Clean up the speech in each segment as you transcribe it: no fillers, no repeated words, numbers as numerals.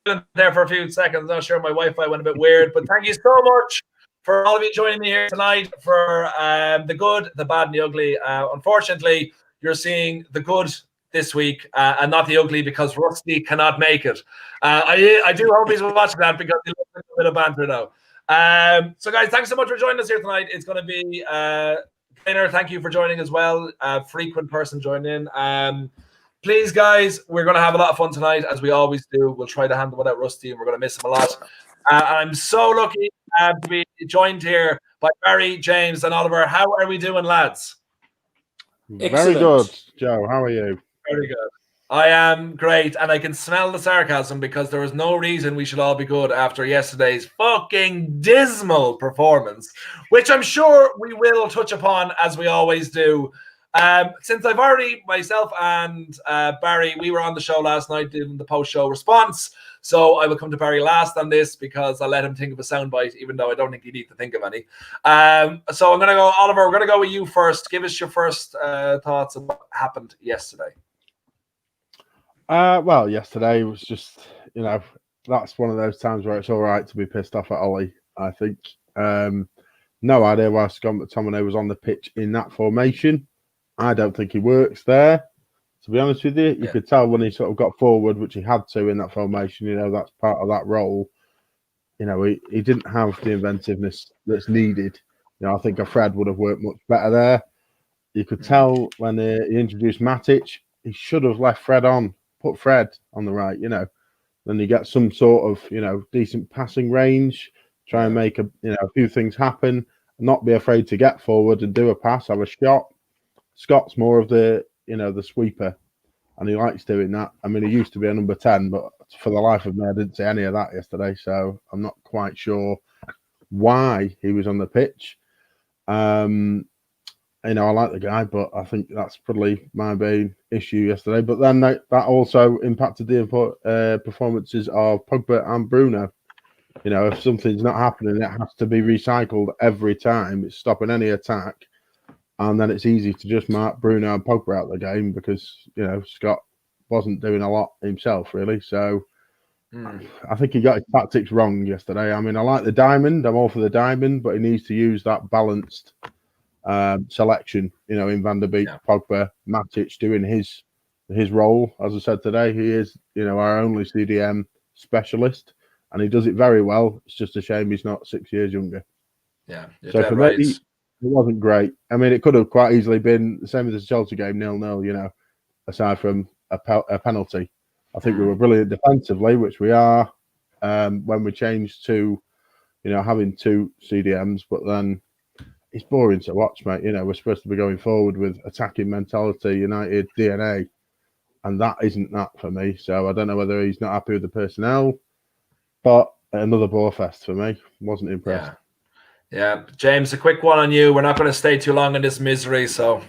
silent there for a few seconds. I'm not sure my Wi-Fi went a bit weird, but thank you so much for all of you joining me here tonight for the good, the bad, and the ugly. Unfortunately, you're seeing the good this week and not the ugly because Rusty cannot make it. I do hope he's watching that because he loves a bit of banter now. So, guys, thanks so much for joining us here tonight. It's going to be Gaynor, thank you for joining as well. Frequent person joining in. Please, guys, we're going to have a lot of fun tonight, as we always do. We'll try to handle without Rusty, and we're going to miss him a lot. I'm so lucky to be joined here by Barry, James, and Oliver. How are we doing, lads? Excellent. Very good, Joe. How are you? Very good. I am great, and I can smell the sarcasm because there is no reason we should all be good after yesterday's fucking dismal performance, which I'm sure we will touch upon, as we always do. Since I've already, myself and Barry, we were on the show last night doing the post-show response, so I will come to Barry last on this because I'll let him think of a soundbite, even though I don't think you need to think of any. So I'm going to go, Oliver, we're going to go with you first. Give us your first thoughts on what happened yesterday. Well, yesterday was just, that's one of those times where it's all right to be pissed off at Ollie, I think. No idea why Scott McTominay was on the pitch in that formation. I don't think he works there, to be honest with you. You could tell when he sort of got forward, which he had to in that formation, that's part of that role. He didn't have the inventiveness that's needed. I think a Fred would have worked much better there. You could tell when he introduced Matic, he should have left Fred on, put Fred on the right, Then you get some sort of, decent passing range, try and make a few things happen, not be afraid to get forward and do a pass, have a shot. Scott's more of the sweeper, and he likes doing that. I mean, he used to be a number 10, but for the life of me, I didn't see any of that yesterday, so I'm not quite sure why he was on the pitch. I like the guy, but I think that's probably my main issue yesterday. But then that also impacted the performances of Pogba and Bruno. If something's not happening, it has to be recycled every time. It's stopping any attack. And then it's easy to just mark Bruno and Pogba out of the game because, Scott wasn't doing a lot himself, really. So I think he got his tactics wrong yesterday. I mean, I like the diamond. I'm all for the diamond, but he needs to use that balanced selection, in Van der Beek, Pogba, Matic doing his role. As I said today, he is, our only CDM specialist, and he does it very well. It's just a shame he's not 6 years younger. Yeah. So for me, it wasn't great. I mean, it could have quite easily been the same as the Chelsea game, 0-0, aside from a penalty. I think we were brilliant defensively, which we are when we changed to, having two CDMs, but then it's boring to watch, mate. We're supposed to be going forward with attacking mentality, United DNA, and that isn't that for me. So I don't know whether he's not happy with the personnel, but another bore fest for me. Wasn't impressed. Yeah, James, a quick one on you. We're not going to stay too long in this misery, so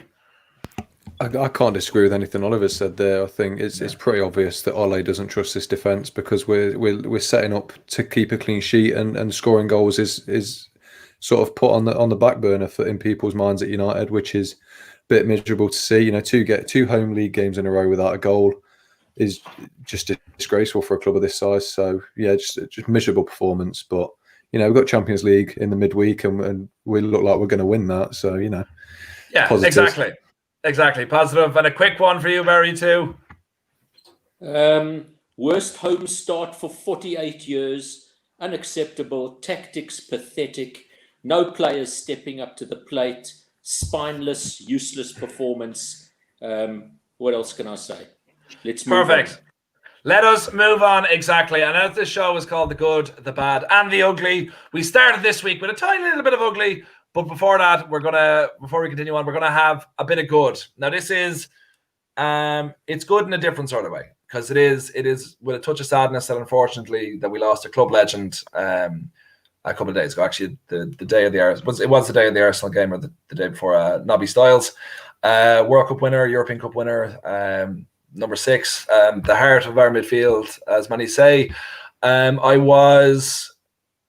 I can't disagree with anything Oliver said there. I think it's pretty obvious that Ole doesn't trust this defence because we're setting up to keep a clean sheet and scoring goals is sort of put on the back burner in people's minds at United, which is a bit miserable to see. Two home league games in a row without a goal is just disgraceful for a club of this size. So yeah, just miserable performance, but. We've got Champions League in the midweek and we look like we're going to win that. So, Yeah, positive. Exactly. Positive. And a quick one for you, Barry, too. Worst home start for 48 years. Unacceptable. Tactics pathetic. No players stepping up to the plate. Spineless, useless performance. What else can I say? Let's move Perfect. on. Let us move on, exactly. And as this show is called The Good, The Bad, and The Ugly, we started this week with a tiny little bit of ugly, but before that, before we continue on, we're going to have a bit of good. Now, this is, it's good in a different sort of way, because it is with a touch of sadness that unfortunately that we lost a club legend a couple of days ago. Actually, the day of the Arsenal, it was the day of the Arsenal game, or the day before, Nobby Stiles, World Cup winner, European Cup winner, number 6, the heart of our midfield, as many say. I was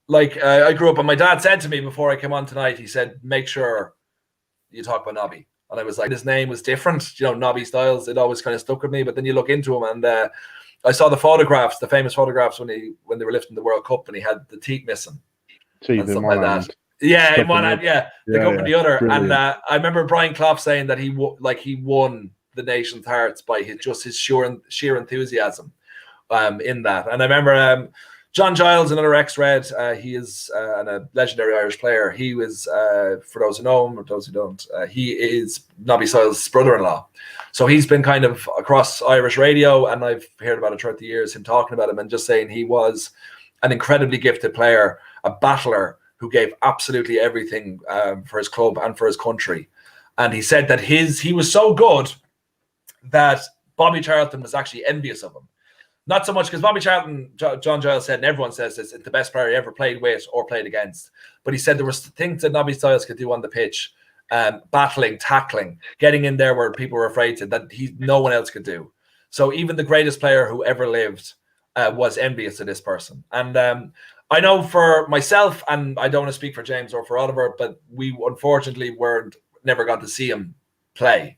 like, I grew up, and my dad said to me before I came on tonight, he said, make sure you talk about Nobby. And I was like, his name was different, Nobby Stiles. It always kind of stuck with me. But then you look into him, and I saw the photographs, the famous photographs when they were lifting the World Cup and he had the teeth missing Teeth and in stuff one like hand. that. Yeah, Stuck in one in hand, the- the cup in the other. Brilliant. And I remember Brian Clough saying that he won the nation's hearts by his sheer enthusiasm in that. And I remember John Giles, another ex-Red, he is and a legendary Irish player. He was, for those who know him or those who don't, he is Nobby Stiles' brother-in-law. So he's been kind of across Irish radio, and I've heard about it throughout the years, him talking about him and just saying he was an incredibly gifted player, a battler who gave absolutely everything for his club and for his country. And he said that he was so good that Bobby Charlton was actually envious of him. Not so much because Bobby Charlton, John Giles said, and everyone says this, it's the best player he ever played with or played against. But he said there was things that Nobby Stiles could do on the pitch, battling, tackling, getting in there where people were afraid to, that no one else could do. So even the greatest player who ever lived was envious of this person. And I know for myself, and I don't want to speak for James or for Oliver, but we unfortunately never got to see him play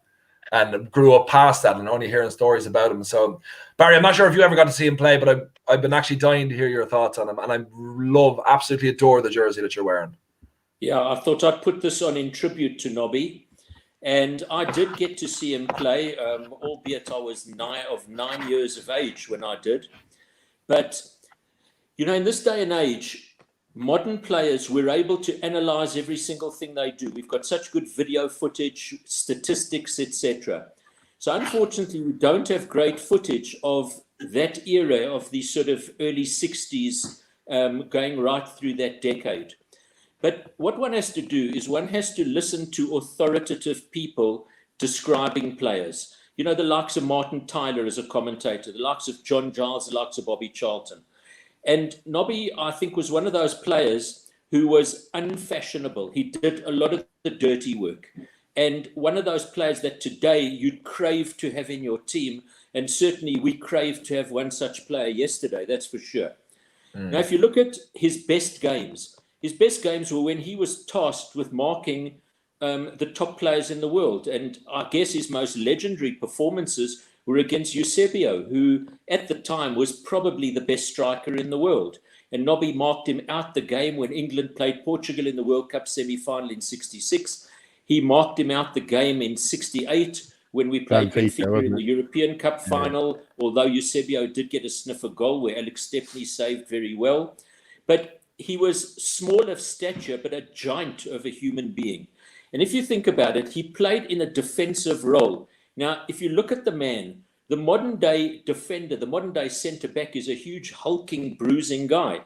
and grew up past that and only hearing stories about him. So, Barry, I'm not sure if you ever got to see him play, but I've been actually dying to hear your thoughts on him. And I absolutely adore the jersey that you're wearing. Yeah, I thought I'd put this on in tribute to Nobby. And I did get to see him play, albeit I was 9 years of age when I did. But, you know, in this day and age, modern players, we're able to analyze every single thing they do. We've got such good video footage, statistics, etc. So unfortunately, we don't have great footage of that era of the sort of early 60s going right through that decade. But what one has to do is one has to listen to authoritative people describing players. You know, the likes of Martin Tyler as a commentator, the likes of John Giles, the likes of Bobby Charlton. And Nobby, I think, was one of those players who was unfashionable. He did a lot of the dirty work. And one of those players that today you'd crave to have in your team. And certainly we crave to have one such player yesterday, that's for sure. Now, if you look at his best games were when he was tasked with marking the top players in the world. And I guess his most legendary performances were against Eusebio, who at the time was probably the best striker in the world. And Nobby marked him out the game when England played Portugal in the World Cup semi-final in 66. He marked him out the game in 68 when we played Benfica in the European Cup final, although Eusebio did get a sniffer goal where Alex Stepney saved very well. But he was small of stature, but a giant of a human being. And if you think about it, he played in a defensive role. Now, if you look at the man, the modern day defender, the modern day centre back is a huge hulking, bruising guy.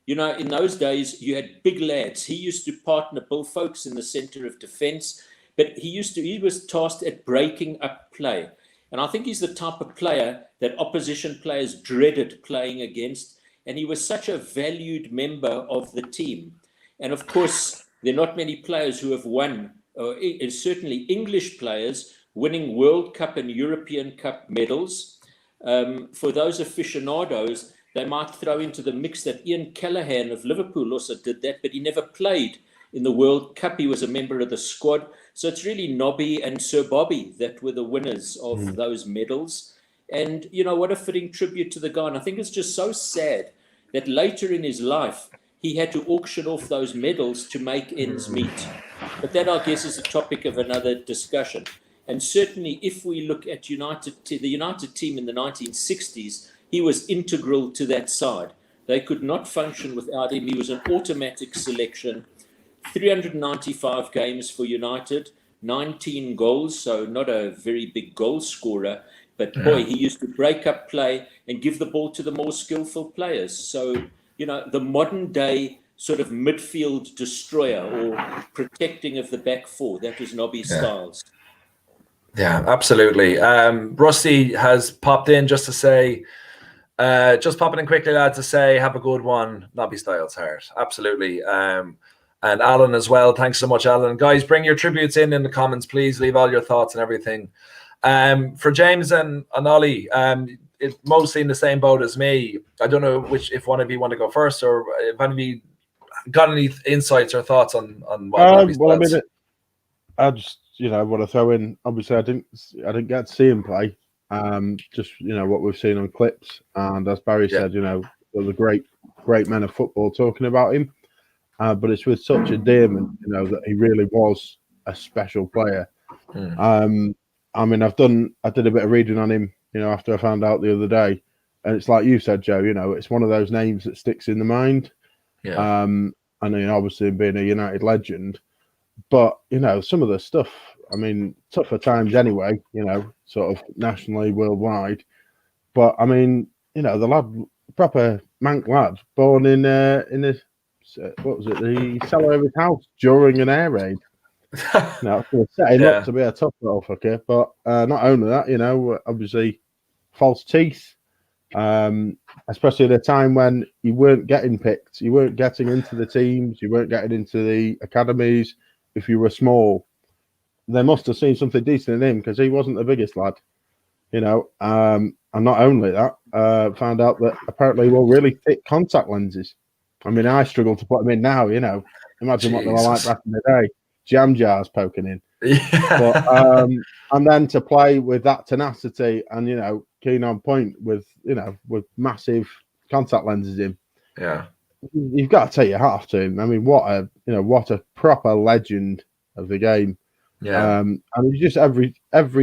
You know, in those days, you had big lads. He used to partner Bill Foulkes in the centre of defence, but he was tasked at breaking up play. And I think he's the type of player that opposition players dreaded playing against. And he was such a valued member of the team. And of course, there are not many players who have won, and certainly English players, winning World Cup and European Cup medals. For those aficionados, they might throw into the mix that Ian Callaghan of Liverpool also did that, but he never played in the World Cup. He was a member of the squad. So it's really Nobby and Sir Bobby that were the winners of those medals. And, you know, what a fitting tribute to the guy. And I think it's just so sad that later in his life, he had to auction off those medals to make ends meet. But that, I guess, is a topic of another discussion. And certainly, if we look at the United team in the 1960s, he was integral to that side. They could not function without him. He was an automatic selection. 395 games for United, 19 goals, so not a very big goal scorer. But boy, he used to break up play and give the ball to the more skillful players. So, you know, the modern day sort of midfield destroyer or protecting of the back four, that was Nobby Stiles. Yeah, absolutely. Rusty has popped in just to say, just popping in quickly, lads, to say, have a good one, Nobby Stiles' heart. Absolutely. And Alan as well. Thanks so much, Alan. Guys, bring your tributes in the comments, please. Leave all your thoughts and everything. For James and Ollie, it's mostly in the same boat as me. I don't know if one of you want to go first, or if any of you got any insights or thoughts on what Nobby Stiles. Well, I mean, I just want to throw in. Obviously, I didn't get to see him play. Just what we've seen on clips, and as Barry said, there's a great men of football talking about him, but it's with such endearment, that he really was a special player. I mean, I did a bit of reading on him, after I found out the other day, and it's like you said, Joe. It's one of those names that sticks in the mind. Yeah. I mean, obviously being a United legend, but some of the stuff. I mean, tougher times anyway. Sort of nationally, worldwide. But I mean, the lad, proper Manc lad, born in the what was it, the cellar of his house during an air raid. Set him up to be a tough little fucker. But not only that, obviously false teeth. Especially at a time when you weren't getting picked, you weren't getting into the teams, you weren't getting into the academies. If you were small, they must have seen something decent in him because he wasn't the biggest lad, And not only that, found out that apparently he wore really thick contact lenses. I mean, I struggle to put them in now. Imagine what they were like back in the day. Jam jars poking in. Yeah. But, and then to play with that tenacity and keen on point with with massive contact lenses in. Yeah. You've got to take your hat off to him. I mean, what a proper legend of the game. Yeah. And it's just every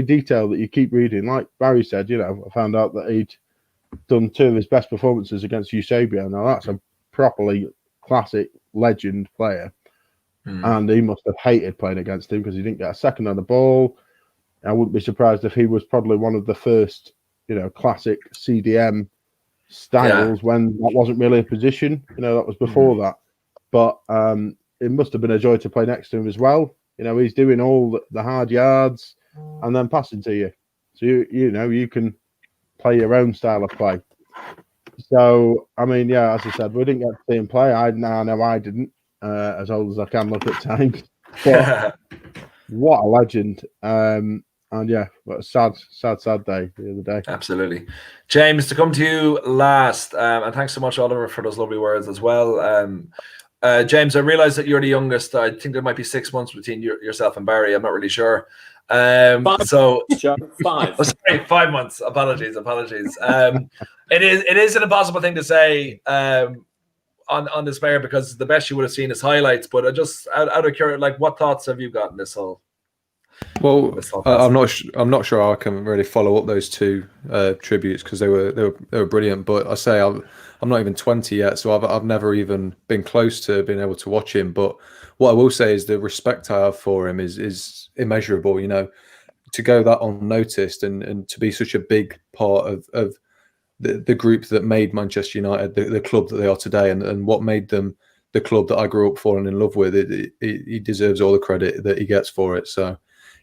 detail that you keep reading. Like Barry said, I found out that he'd done 2 of his best performances against Eusebio. Now that's a properly classic legend player. And he must have hated playing against him because he didn't get a second on the ball. I wouldn't be surprised if he was probably one of the first, classic CDM styles when that wasn't really a position. That was before that. But it must have been a joy to play next to him as well. He's doing all the hard yards and then passing to you. So, you can play your own style of play. So, I mean, as I said, we didn't get to see him play. I know I didn't. As old as I can look at times, but what a legend! And what a sad day the other day. Absolutely, James. To come to you last, and thanks so much, Oliver, for those lovely words as well. James, I realise that you're the youngest. I think there might be 6 months between yourself and Barry. I'm not really sure. 5. So 5. Oh, sorry, 5 months. Apologies. It is an impossible thing to say. On this player because the best you would have seen is highlights, but I just out of curiosity, what thoughts have you got in this whole? Well, I'm not sure I can really follow up those 2 tributes because they were brilliant. But I say I'm not even 20 yet, so I've never even been close to being able to watch him. But what I will say is the respect I have for him is immeasurable. To go that unnoticed and to be such a big part of the group that made Manchester United the club that they are today, and what made them the club that I grew up falling in love with. He deserves all the credit that he gets for it. So,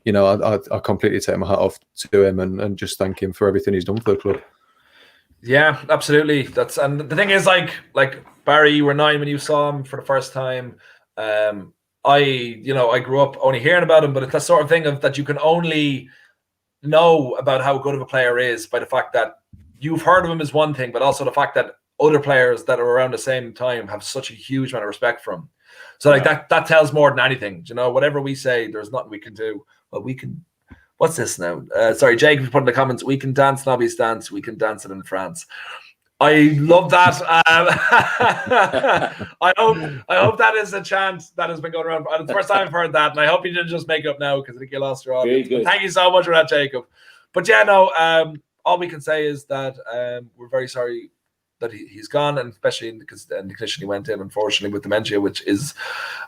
I completely take my hat off to him and just thank him for everything he's done for the club. Yeah, absolutely. And the thing is, like Barry, you were 9 when you saw him for the first time. I grew up only hearing about him, but it's that sort of thing that you can only know about how good of a player is by the fact that you've heard of him is one thing, but also the fact that other players that are around the same time have such a huge amount of respect for him. So that tells more than anything. Whatever we say, there's nothing we can do. Well, we can. What's this now? Sorry, Jake, put in the comments. We can dance Nobby's dance. We can dance it in France. I love that. I hope that is a chant that has been going around. It's the first time I've heard that, and I hope you didn't just make it up now because I think you lost your audience. Thank you so much for that, Jacob. But all we can say is that we're very sorry that he's gone, and especially in the condition he went in, unfortunately, with dementia, which is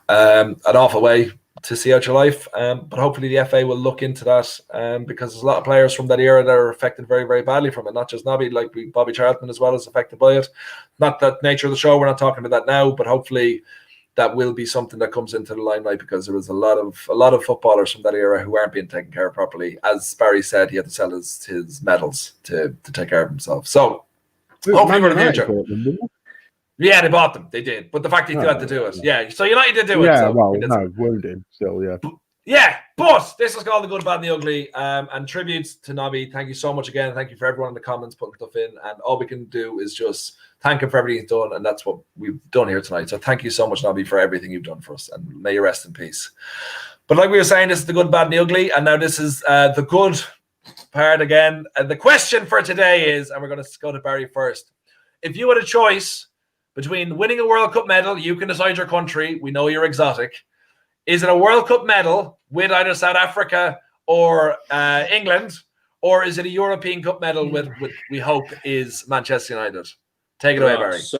an awful way to see out your life. But hopefully the FA will look into that because there's a lot of players from that era that are affected very, very badly from it. Not just Nobby, like Bobby Charlton as well is affected by it. Not that nature of the show, we're not talking about that now, but hopefully that will be something that comes into the limelight because there was a lot of footballers from that era who aren't being taken care of properly. As Barry said, he had to sell his medals to take care of himself. So hopefully for the future. Yeah, they bought them. They did. But the fact that he had to do it. Yeah, so United did do it. Yeah, so well, no, wounded still, yeah. Yeah, but this is called The Good, Bad, and the Ugly. And tributes to Nobby. Thank you so much again. Thank you for everyone in the comments putting stuff in. And all we can do is just thank him for everything he's done. And that's what we've done here tonight. So thank you so much, Nobby, for everything you've done for us. And may you rest in peace. But like we were saying, this is The Good, Bad, and the Ugly. And now this is the good, part again. And the question for today is, and we're going to go to Barry first. If you had a choice between winning a World Cup medal, you can decide your country. We know you're exotic. Is it a World Cup medal with either South Africa or England, or is it a European Cup medal with we hope is Manchester United? Take it away, Barry. So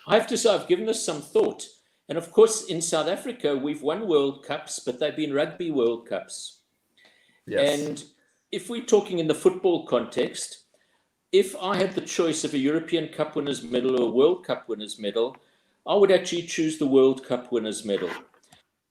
I have to say, I've given this some thought. And of course, in South Africa, we've won World Cups, but they've been rugby World Cups. Yes. And if we're talking in the football context, if I had the choice of a European Cup winners medal or a World Cup winners medal, I would actually choose the World Cup winners medal.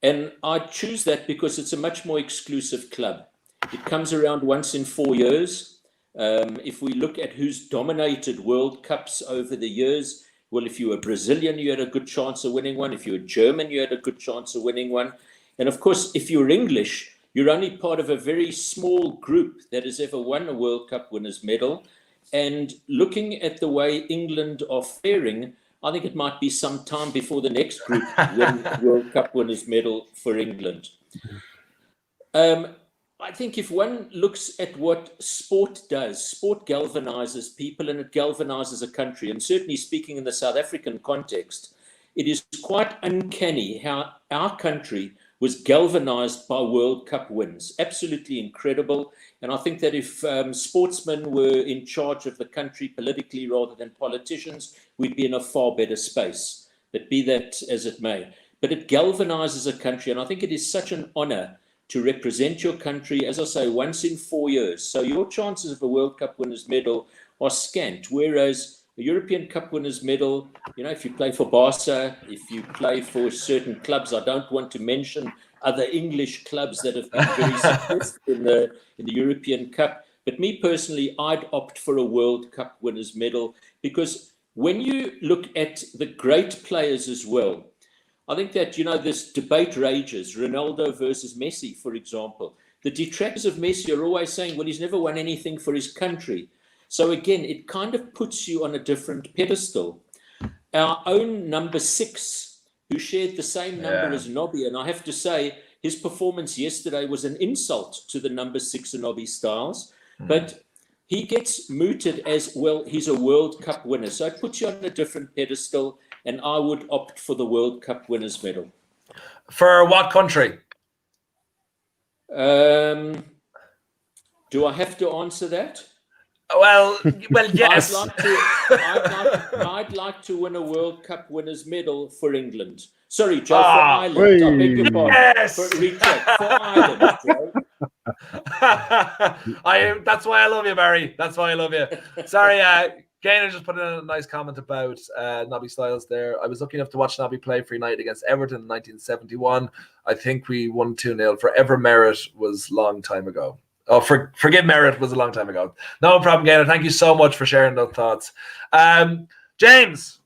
And I'd choose that because it's a much more exclusive club. It comes around once in 4 years. If we look at who's dominated World Cups over the years, well, if you were Brazilian, you had a good chance of winning one. If you were German, you had a good chance of winning one. And of course, if you're English, you're only part of a very small group that has ever won a World Cup winners medal. And looking at the way England are faring, I think it might be some time before the next group win World Cup winners medal for England. I think if one looks at what sport does, sport galvanizes people and it galvanizes a country. And certainly speaking in the South African context, it is quite uncanny how our country was galvanized by World Cup wins. Absolutely incredible. And I think that if sportsmen were in charge of the country politically rather than politicians, we'd be in a far better space. But be that as it may. But it galvanizes a country. And I think it is such an honor to represent your country, as I say, once in 4 years. So your chances of a World Cup winners medal are scant, whereas a European Cup winners medal, you know, if you play for Barca, if you play for certain clubs, I don't want to mention other English clubs that have been very successful in the European Cup. But me personally, I'd opt for a World Cup winners medal because when you look at the great players as well, I think that, you know, this debate rages, Ronaldo versus Messi, for example. The detractors of Messi are always saying, well, he's never won anything for his country. So again, it kind of puts you on a different pedestal. Our own number 6, who shared the same number as Nobby, and I have to say, his performance yesterday was an insult to the number 6 Nobby Stiles, but he gets mooted as, well, he's a World Cup winner. So it puts you on a different pedestal, and I would opt for the World Cup winners medal. For what country? Do I have to answer that? Well, yes. I'd like to win a World Cup winners medal for England. Sorry, Joe, for Ireland. I beg your pardon. Yes. For Ireland, Joe. That's why I love you, Barry. That's why I love you. Sorry, Gaynor just put in a nice comment about Nobby Stiles there. I was lucky enough to watch Nobby play for United against Everton in 1971. I think we won 2-0. Forever Merit was a long time ago. Oh, forgive Merit was a long time ago. No problem, Gaynor. Thank you so much for sharing those thoughts. James,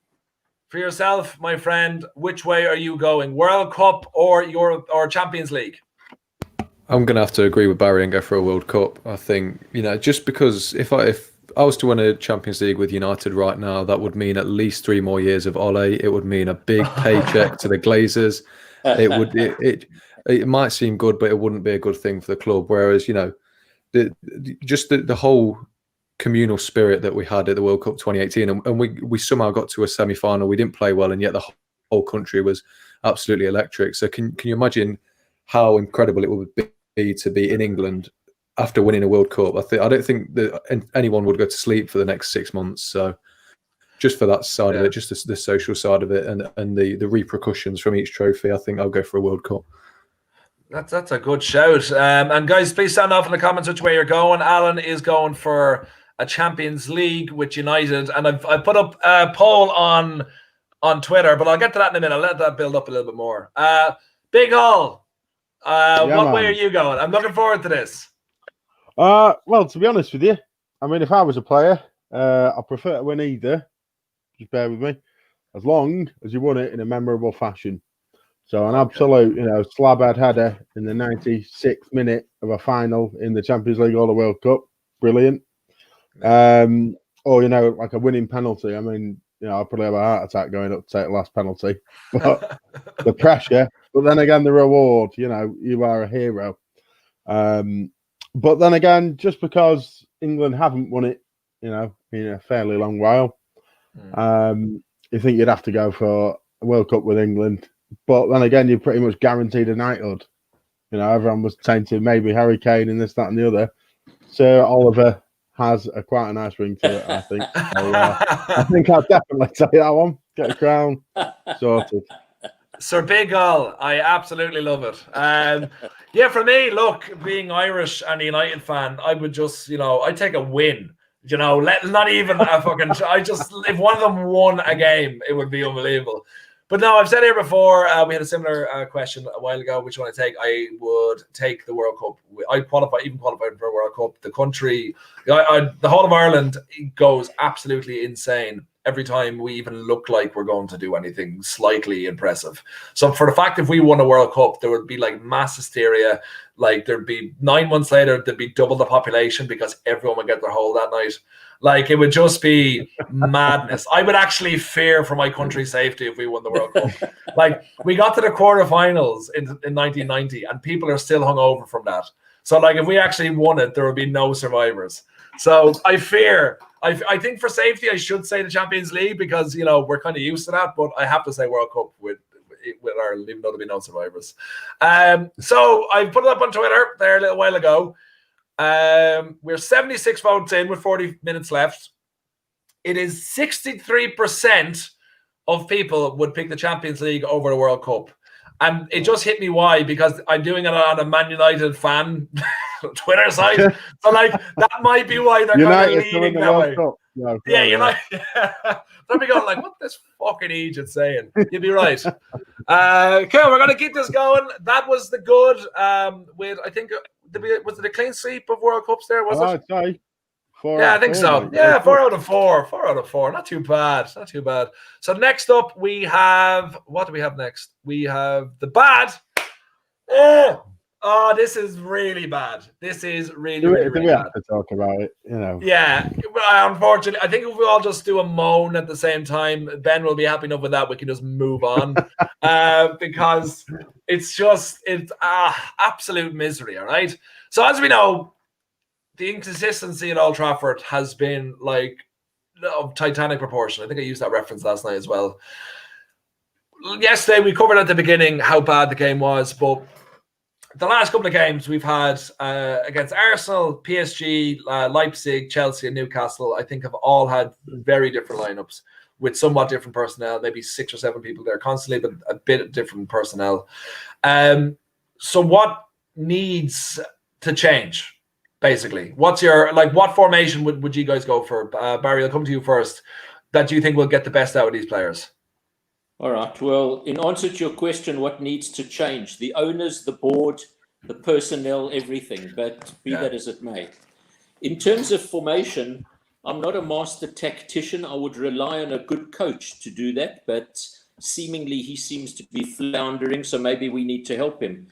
for yourself, my friend, which way are you going? World Cup or Champions League? I'm going to have to agree with Barry and go for a World Cup. I think, you know, just because if I was to win a Champions League with United right now, that would mean at least 3 more years of Ole. It would mean a big paycheck to the Glazers. It might seem good, but it wouldn't be a good thing for the club. Whereas, you know, the whole communal spirit that we had at the World Cup 2018, and we somehow got to a semi-final. We didn't play well, and yet the whole country was absolutely electric. So can you imagine how incredible it would be to be in England after winning a World Cup? I don't think that anyone would go to sleep for the next 6 months. So just for that side of it, just the social side of it, and the repercussions from each trophy, I think I'll go for a World Cup. That's a good shout. And guys, please sound off in the comments which way you're going. Alan is going for a Champions League with United, and I've put up a poll on Twitter, but I'll get to that in a minute. I'll let that build up a little bit more. Big All, what way are you going? I'm looking forward to this. Well, to be honest with you, I mean, if I was a player, I prefer to win either. Just bear with me, as long as you won it in a memorable fashion. So an absolute, slab-head header in the 96th minute of a final in the Champions League or the World Cup, brilliant. Or like a winning penalty. I mean, I'll probably have a heart attack going up to take the last penalty. But the pressure, but then again, the reward. You are a hero. But then again, just because England haven't won it, in a fairly long while, you think you'd have to go for a World Cup with England. But then again, you're pretty much guaranteed a knighthood. Everyone was tainted, maybe Harry Kane and this, that, and the other. Sir Oliver has quite a nice ring to it, I think. So, I think I'll definitely take that one. Get a crown sorted. Sir Big Ol, I absolutely love it. Yeah, for me, look, being Irish and a United fan, I would just, I'd take a win. Not even a fucking. If one of them won a game, it would be unbelievable. But no, I've said here before, we had a similar question a while ago. Which one I take? I would take the World Cup. I qualified for a World Cup. The country, the whole of Ireland goes absolutely insane every time we even look like we're going to do anything slightly impressive. So for the fact if we won a World Cup, there would be like mass hysteria. Like there'd be 9 months later, there'd be double the population because everyone would get their hole that night. Like it would just be madness. I would actually fear for my country's safety if we won the World Cup. Like we got to the quarterfinals in 1990 and people are still hungover from that. So like if we actually won it, there would be no survivors. So I fear. I think for safety, I should say the Champions League because we're kind of used to that. But I have to say World Cup with Ireland, even though there'll be no survivors. So I put it up on Twitter there a little while ago. We're 76 votes in with 40 minutes left. It is 63% of people would pick the Champions League over the World Cup. And it just hit me why, because I'm doing it on a Man United fan Twitter site. So like that might be why they're kind of leaning that way. No, yeah, United. They'll be going like, what this fucking Egypt saying? You'd be right. Cool, we're gonna keep this going. That was the good with I think was it a clean sweep of World Cups there? Was it? Sorry. I think so. Yeah, 4 out of 4. 4 out of 4. Not too bad. Not too bad. So next up we have what do we have next? We have the bad. Oh, this is really bad. This is really bad. We have to talk about it, Yeah, unfortunately, I think if we all just do a moan at the same time, Ben will be happy enough with that. We can just move on because it's absolute misery. All right. So as we know, the inconsistency at Old Trafford has been like of titanic proportion. I think I used that reference last night as well. Yesterday we covered at the beginning how bad the game was, but the last couple of games we've had against Arsenal, PSG, Leipzig, Chelsea, and Newcastle, I think have all had very different lineups with somewhat different personnel, maybe 6 or 7 people there constantly, but a bit of different personnel. So what needs to change, basically? What's your, what formation would you guys go for? Barry, I'll come to you first. That you think will get the best out of these players? All right. Well, in answer to your question, what needs to change? The owners, the board, the personnel, everything. But be that as it may. In terms of formation, I'm not a master tactician. I would rely on a good coach to do that. But seemingly he seems to be floundering, so maybe we need to help him.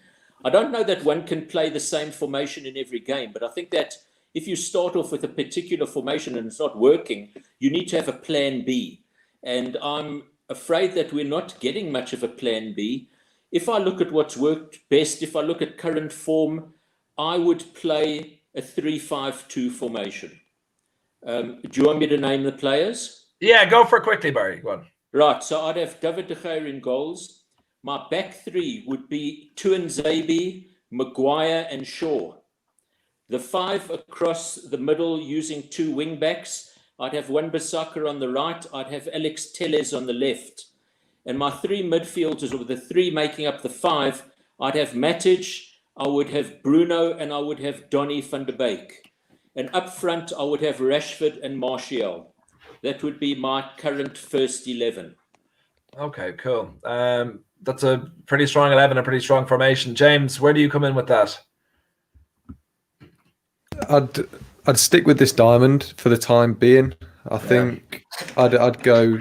I don't know that one can play the same formation in every game, but I think that if you start off with a particular formation and it's not working, you need to have a plan B. And I'm afraid that we're not getting much of a plan B. If I look at what's worked best, if I look at current form, I would play a 3-5-2 formation. Do you want me to name the players? Yeah, go for it quickly, Barry. Go on. Right, so I'd have David de Gea in goals. My back three would be Tuanzebe, Maguire, and Shaw. The 5 across the middle using 2 wing backs. I'd have Wan-Bissaka on the right. I'd have Alex Telles on the left. And my 3 midfielders, or the 3 making up the 5, I'd have Matic, I would have Bruno, and I would have Donny van der Beek. And up front, I would have Rashford and Martial. That would be my current first 11. Okay, cool. That's a pretty strong 11, a pretty strong formation. James, where do you come in with that? I'd stick with this diamond for the time being. I think I'd go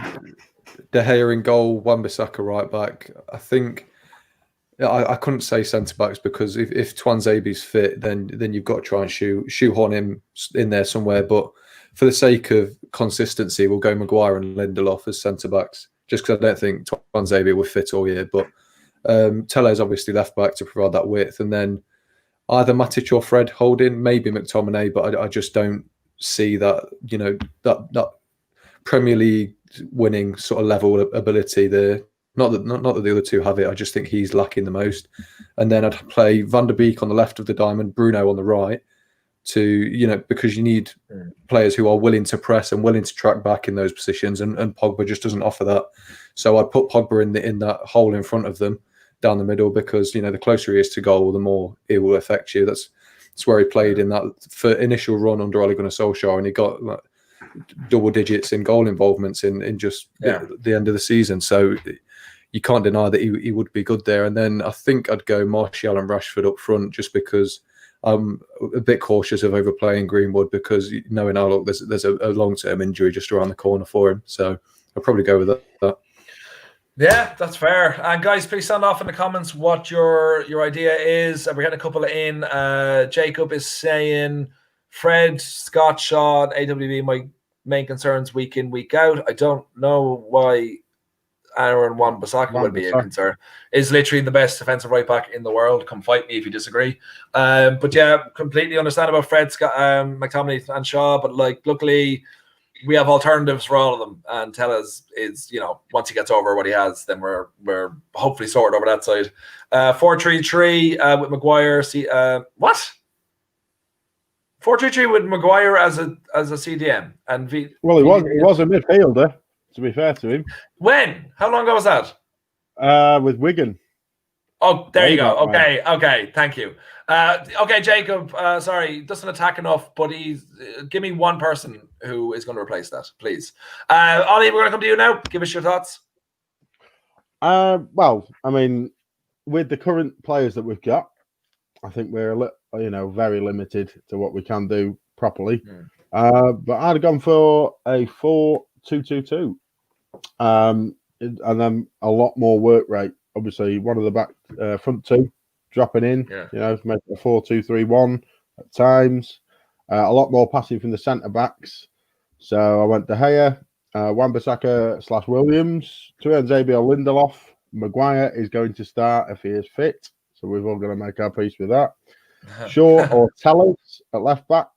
De Gea in goal, Wan-Bissaka right back. I think I couldn't say centre backs because if Tuanzebe's fit, then you've got to try and shoehorn him in there somewhere. But for the sake of consistency, we'll go Maguire and Lindelof as centre backs, just because I don't think Tuanzebe will fit all year. But Tellez obviously left back to provide that width, and then either Matic or Fred holding, maybe McTominay, but I just don't see that, that Premier League winning sort of level ability there. Not that the other two have it. I just think he's lacking the most. And then I'd play Van der Beek on the left of the diamond, Bruno on the right, because you need players who are willing to press and willing to track back in those positions, and Pogba just doesn't offer that. So I'd put Pogba in that hole in front of them down the middle, because the closer he is to goal, the more it will affect you. That's where he played in that for initial run under Ole Gunnar Solskjaer, and he got like double digits in goal involvements in just the end of the season. So you can't deny that he would be good there. And then I think I'd go Martial and Rashford up front, just because I'm a bit cautious of overplaying Greenwood, because knowing how look, there's a long-term injury just around the corner for him. So I'll probably go with that. Yeah, that's fair. And guys, please sound off in the comments what your idea is. We're getting a couple in. Jacob is saying Fred, Scott, Shaw, and AWB, my main concerns week in, week out. I don't know why Aaron Wan-Bissaka would be a concern. Is literally the best defensive right back in the world. Come fight me if you disagree. But yeah, completely understand about Fred, Scott, McTominay, and Shaw. But luckily, we have alternatives for all of them. And Tellez is, once he gets over what he has, then we're hopefully sorted over that side. 4-3-3 with Maguire. What? 4-3-3 with Maguire as a CDM and he was a midfielder. To be fair to him. When? How long ago was that? With Wigan. Oh, there you go. Okay. Thank you. Okay, Jacob. Sorry, doesn't attack enough, but give me one person who is going to replace that, please. Ollie, we're going to come to you now. Give us your thoughts. Well, I mean, with the current players that we've got, I think we're very limited to what we can do properly. But I'd have gone for a 4-2-2-2. And then a lot more work rate. Obviously, one of the back front two dropping in, make a 4-2-3-1 at times. A lot more passing from the centre backs. So I went De Gea, Wan-Bissaka / Williams, Tuanzebe or Lindelof. Maguire is going to start if he is fit. So we've all got to make our peace with that. Shaw or Tellez at left back.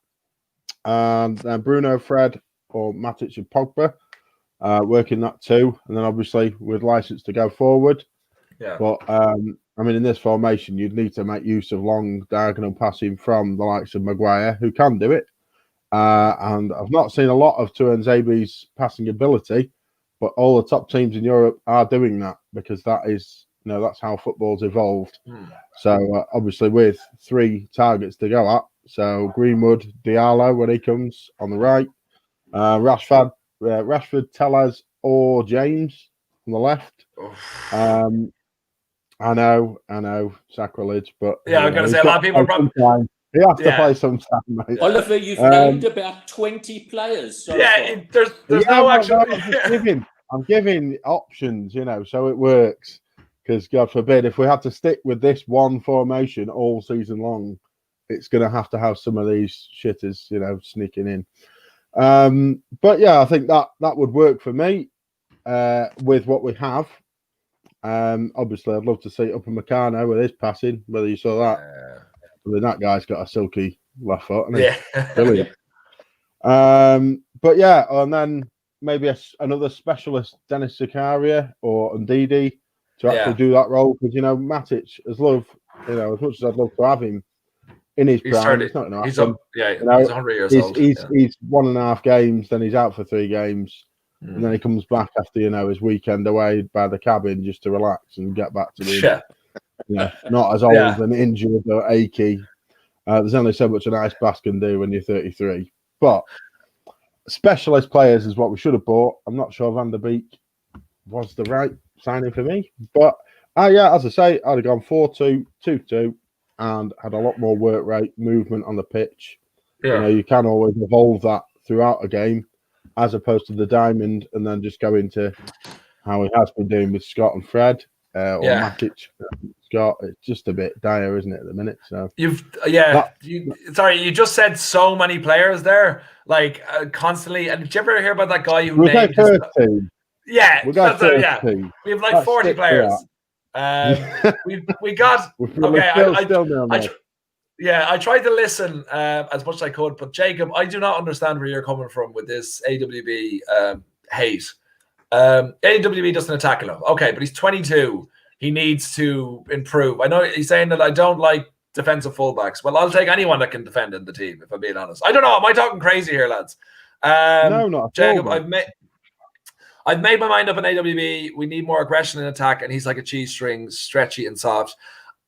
And then Bruno, Fred, or Matic and Pogba. Working that too, and then obviously with license to go forward. Yeah. But in this formation, you'd need to make use of long diagonal passing from the likes of Maguire, who can do it. And I've not seen a lot of Tuanzebe's passing ability, but all the top teams in Europe are doing that, because that is, that's how football's evolved. So obviously with 3 targets to go at, so Greenwood, Diallo when he comes on the right, Rashford, Tellez, or James on the left. I know, sacrilege, but yeah, I'm going to say a lot of people are probably. He has to play sometime, mate. Oliver, you've named about 20 players. There's no action. I'm giving options, so it works. Because God forbid, if we had to stick with this one formation all season long, it's going to have some of these shitters, sneaking in. But yeah, I think that would work for me with what we have. Obviously, I'd love to see Upamecano with his passing, whether you saw that. I mean, that guy's got a silky left foot, hasn't he? Yeah. Brilliant. But yeah, and then maybe another specialist, Dennis Zakaria or Ndidi, to actually do that role. Because, Matic, as much as I'd love to have him in his prime, it's not enough. He's 100 years old. He's 1.5 games, then he's out for 3 games. And then he comes back after, his weekend away by the cabin just to relax and get back to being not as old and injured or achy. There's only so much an ice bath can do when you're 33. But specialist players is what we should have bought. I'm not sure Van der Beek was the right signing for me. But, as I say, I'd have gone 4-2-2-2 and had a lot more work rate, movement on the pitch. Yeah. You can always evolve that throughout a game, as opposed to the diamond, and then just go into how he has been doing with Scott and Fred or Matic. Scott, it's just a bit dire, isn't it, at the minute? So you just said so many players there, constantly. And did you ever hear about that guy who named his team? Yeah, we have like 40 players. We got Yeah, I tried to listen as much as I could, but Jacob, I do not understand where you're coming from with this AWB hate. AWB doesn't attack enough. Okay, but he's 22. He needs to improve. I know he's saying that I don't like defensive fullbacks. Well, I'll take anyone that can defend in the team, if I'm being honest. I don't know. Am I talking crazy here, lads? No, not at Jacob, all, I've made my mind up on AWB. We need more aggression in attack, and he's like a cheese string, stretchy and soft.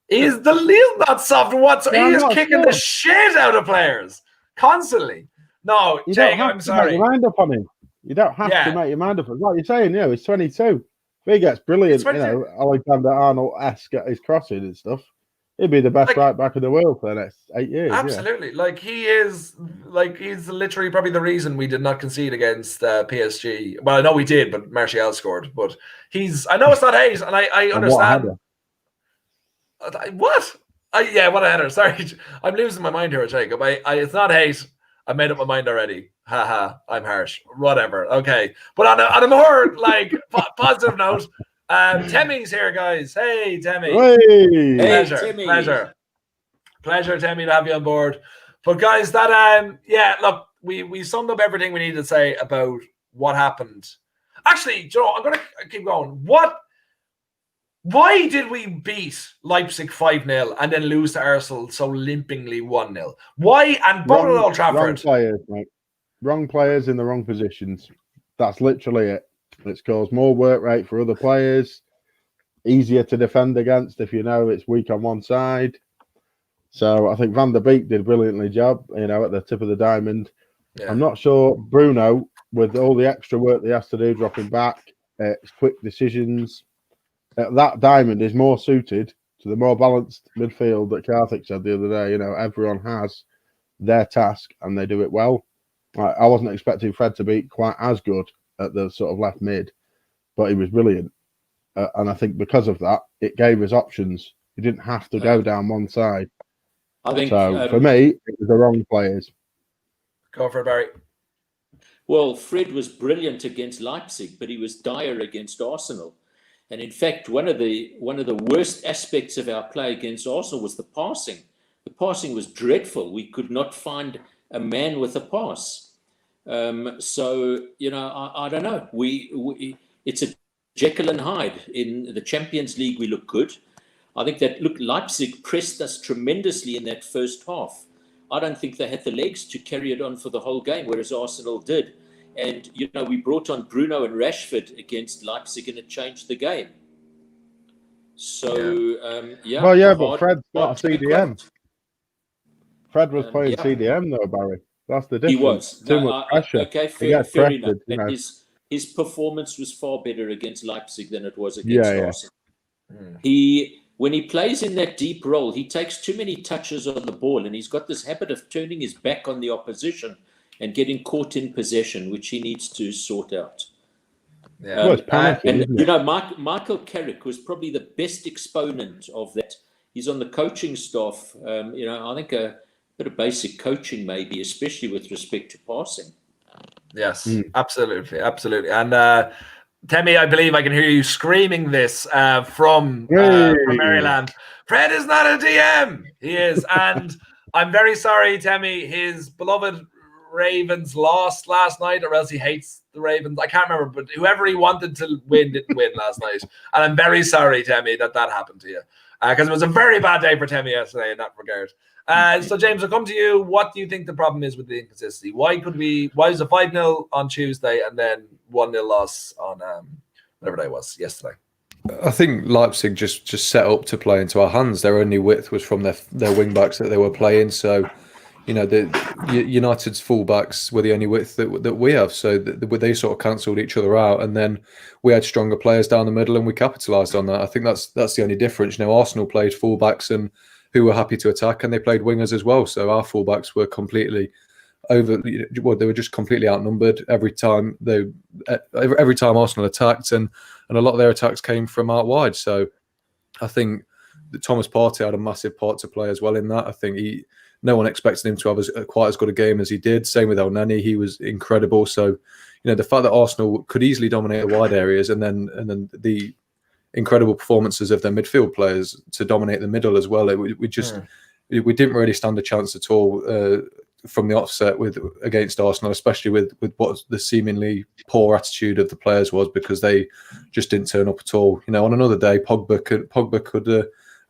He's the least not soft whatsoever. He is kicking the shit out of players constantly. No, Jake, I'm sorry. Make your mind up on him. You don't have to make your mind up. Like you're saying, he's 22. If he gets brilliant, Alexander Arnold-esque at his crossing and stuff, he'd be the best right back in the world for the next 8 years. Absolutely. Yeah. He's literally probably the reason we did not concede against PSG. Well, I know we did, but Martial scored. But I know it's not hate, and I understand. What a header. Sorry, I'm losing my mind here, Jacob. It's not hate. I made up my mind already. Haha, I'm harsh. Whatever. Okay. But on a more positive note, Temmy's here, guys. Hey, Temmy. Hey. Pleasure. Timmy. Pleasure, Temmy, to have you on board. But guys, that look, we summed up everything we needed to say about what happened. Actually, Joe, I'm gonna keep going. Why did we beat Leipzig 5-0 and then lose to Arsenal so limpingly 1-0? Why? And both at Old Trafford. Wrong players, mate. Wrong players in the wrong positions. That's literally it. It's caused more work rate for other players. Easier to defend against if it's weak on one side. So I think Van der Beek did a brilliantly job, at the tip of the diamond. Yeah. I'm not sure Bruno, with all the extra work he has to do, dropping back, quick decisions. That diamond is more suited to the more balanced midfield that Karthik said the other day. Everyone has their task and they do it well. I wasn't expecting Fred to be quite as good at the sort of left mid, but he was brilliant. And I think because of that, it gave us options. He didn't have to go down one side. I think so. For me, it was the wrong players. Go for it, Barry. Well, Fred was brilliant against Leipzig, but he was dire against Arsenal. And in fact, one of the worst aspects of our play against Arsenal was the passing. The passing was dreadful. We could not find a man with a pass. So I don't know. It's a Jekyll and Hyde. In the Champions League, we look good. I think that Leipzig pressed us tremendously in that first half. I don't think they had the legs to carry it on for the whole game, whereas Arsenal did. And, we brought on Bruno and Rashford against Leipzig and it changed the game. So, but Fred's not a CDM. Fred was playing CDM though, Barry. That's the difference. He was. Too much pressure. Okay, fair enough. And his performance was far better against Leipzig than it was against Arsenal. When he plays in that deep role, he takes too many touches on the ball and he's got this habit of turning his back on the opposition and getting caught in possession, which he needs to sort out. Yeah. It's panicking, Michael Carrick was probably the best exponent of that. He's on the coaching staff. I think a bit of basic coaching maybe, especially with respect to passing. Yes, absolutely. And Temmie, I believe I can hear you screaming this from Maryland. Fred is not a DM. He is. And I'm very sorry, Temmie. His beloved Ravens lost last night, or else he hates the Ravens. I can't remember, but whoever he wanted to win didn't win last night. And I'm very sorry, Temmie, that happened to you. Because it was a very bad day for Temmie yesterday in that regard. So, James, I'll come to you. What do you think the problem is with the inconsistency? Why is it 5-0 on Tuesday and then 1-0 loss on whatever day it was yesterday? I think Leipzig just set up to play into our hands. Their only width was from their wing backs that they were playing. So, the United's fullbacks were the only width that we have. So they sort of cancelled each other out, and then we had stronger players down the middle, and we capitalised on that. I think that's the only difference. Arsenal played fullbacks and who were happy to attack, and they played wingers as well. So our fullbacks were completely they were just completely outnumbered every time Arsenal attacked, and a lot of their attacks came from out wide. So I think that Thomas Partey had a massive part to play as well in that. I think no one expected him to have quite as good a game as he did. Same with El Neni, he was incredible. So the fact that Arsenal could easily dominate the wide areas, and then the incredible performances of their midfield players to dominate the middle as well. we didn't really stand a chance at all from the offset against Arsenal, especially with what the seemingly poor attitude of the players was, because they just didn't turn up at all. On another day, Pogba could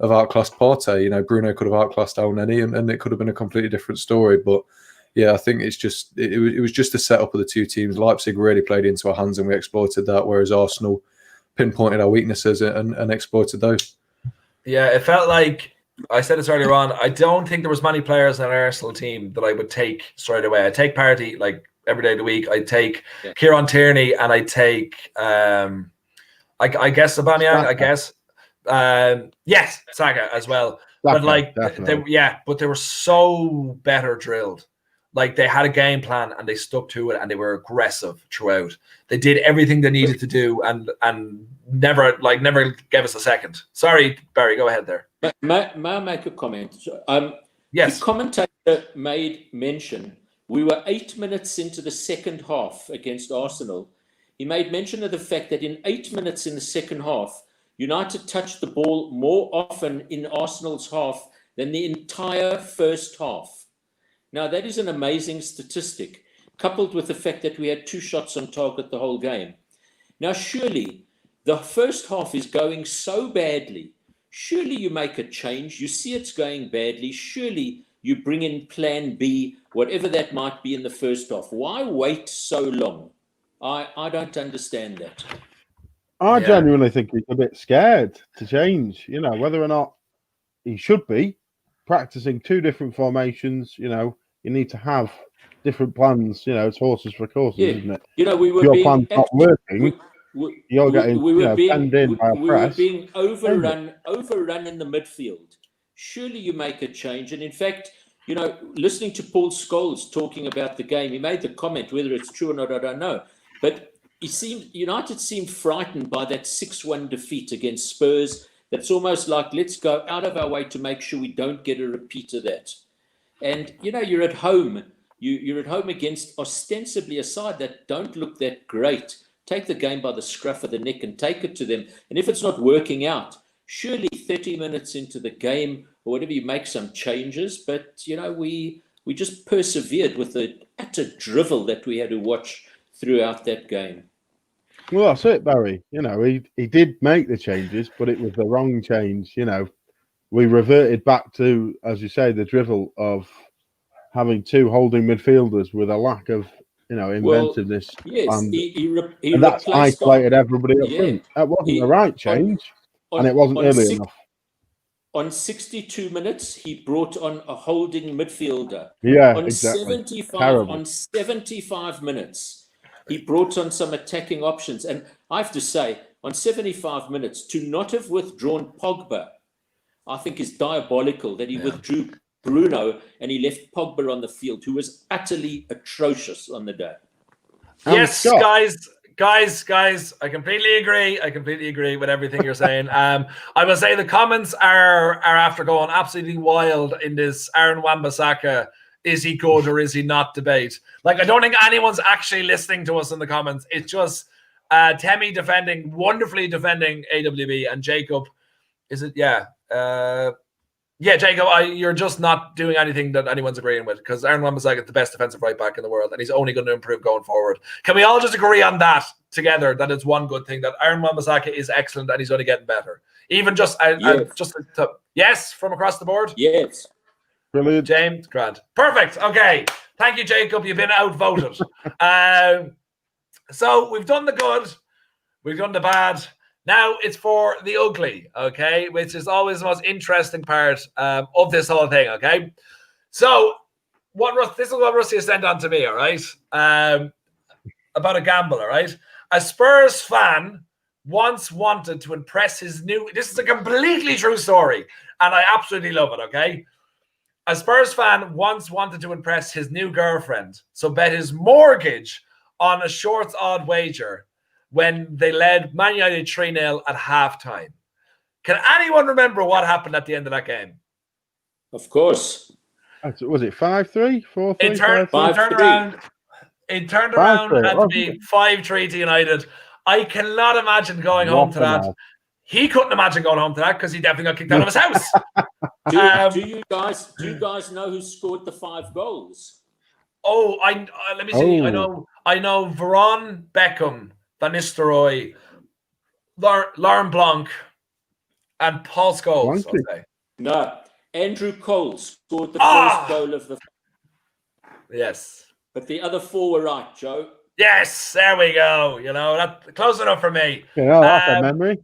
have outclassed Partey. Bruno could have outclassed Elneny, and it could have been a completely different story. But yeah, I think it's just it was just the setup of the two teams. Leipzig really played into our hands, and we exploited that, whereas Arsenal pinpointed our weaknesses and exploited those. Yeah, it felt like, I said this earlier on, I don't think there was many players in an Arsenal team that I would take straight away. I'd take Partey like every day of the week. I'd take Kieran Tierney, and I'd take I guess Aubameyang, I guess. Yes, Saka as well. Saka, but like they were so better drilled. Like, they had a game plan and they stuck to it, and they were aggressive throughout. They did everything they needed to do, and never gave us a second. Sorry, Barry, go ahead there. May I make a comment? Yes. The commentator made mention, we were 8 minutes into the second half against Arsenal. He made mention of the fact that in 8 minutes in the second half, United touched the ball more often in Arsenal's half than the entire first half. Now, that is an amazing statistic, coupled with the fact that we had 2 shots on target the whole game. Now, surely the first half is going so badly. Surely you make a change. You see it's going badly. Surely you bring in plan B, whatever that might be in the first half. Why wait so long? I don't understand that. I genuinely think he's a bit scared to change, whether or not he should be practicing 2 different formations. You need to have different plans. It's horses for courses, isn't it? Your plan's not working. You're getting penned in by a press. We were being overrun in the midfield. Surely you make a change. And in fact, listening to Paul Scholes talking about the game, he made the comment, whether it's true or not, I don't know. But United seemed frightened by that 6-1 defeat against Spurs. That's almost like, let's go out of our way to make sure we don't get a repeat of that. And, you're at home. You're at home against ostensibly a side that don't look that great. Take the game by the scruff of the neck and take it to them. And if it's not working out, surely 30 minutes into the game or whatever, you make some changes. But, we just persevered with the utter drivel that we had to watch throughout that game. Well, that's it, Barry. He did make the changes, but it was the wrong change. We reverted back to, as you say, the drivel of having 2 holding midfielders with a lack of, inventiveness. Yes, and that's isolated everybody up front. That wasn't the right change, and it wasn't early enough. On 62 minutes, he brought on a holding midfielder. Yeah, on exactly. 75 minutes, he brought on some attacking options. And I have to say, on 75 minutes, to not have withdrawn Pogba, I think is diabolical, that he withdrew Bruno and he left Pogba on the field, who was utterly atrocious on the day. Yes, guys, I completely agree with everything you're saying. I will say the comments are after going absolutely wild in this Aaron Wan-Bissaka, is he good or is he not debate. Like, I don't think anyone's actually listening to us in the comments. It's just Temi wonderfully defending AWB, and Jacob, is it? Yeah. Jacob, you're just not doing anything that anyone's agreeing with, because Aaron Wan-Bissaka is the best defensive right back in the world, and he's only going to improve going forward. Can we all just agree on that together? That it's one good thing, that Aaron Wan-Bissaka is excellent and he's only getting better. Even just yes, from across the board. Yes, brilliant, James Grant. Perfect. Okay, thank you, Jacob. You've been outvoted. So we've done the good, we've done the bad. Now it's for the ugly, okay, which is always the most interesting part of this whole thing, okay? So this is what Rusty has sent on to me, all right, about a gamble, all right? A Spurs fan once wanted to impress his new... This is a completely true story, and I absolutely love it, okay? A Spurs fan once wanted to impress his new girlfriend, so bet his mortgage on a shorts odd wager when they led Man United 3-0 at halftime. Can anyone remember what happened at the end of that game? Of course. Was it 5-3, 4-3? It turned around and to be 5-3 to United. I cannot imagine going home to that. He couldn't imagine going home to that because he definitely got kicked out of his house. Do you guys know who scored the 5 goals? Oh, let me see. I know Veron, Beckham, Van Nistelrooy, Lauren Blanc, and Paul Scholes. I'll say. No, Andrew Cole scored the first goal of the. Yes, but the other 4 were right, Joe. Yes, there we go. You know, that close enough for me. Yeah, that's a memory.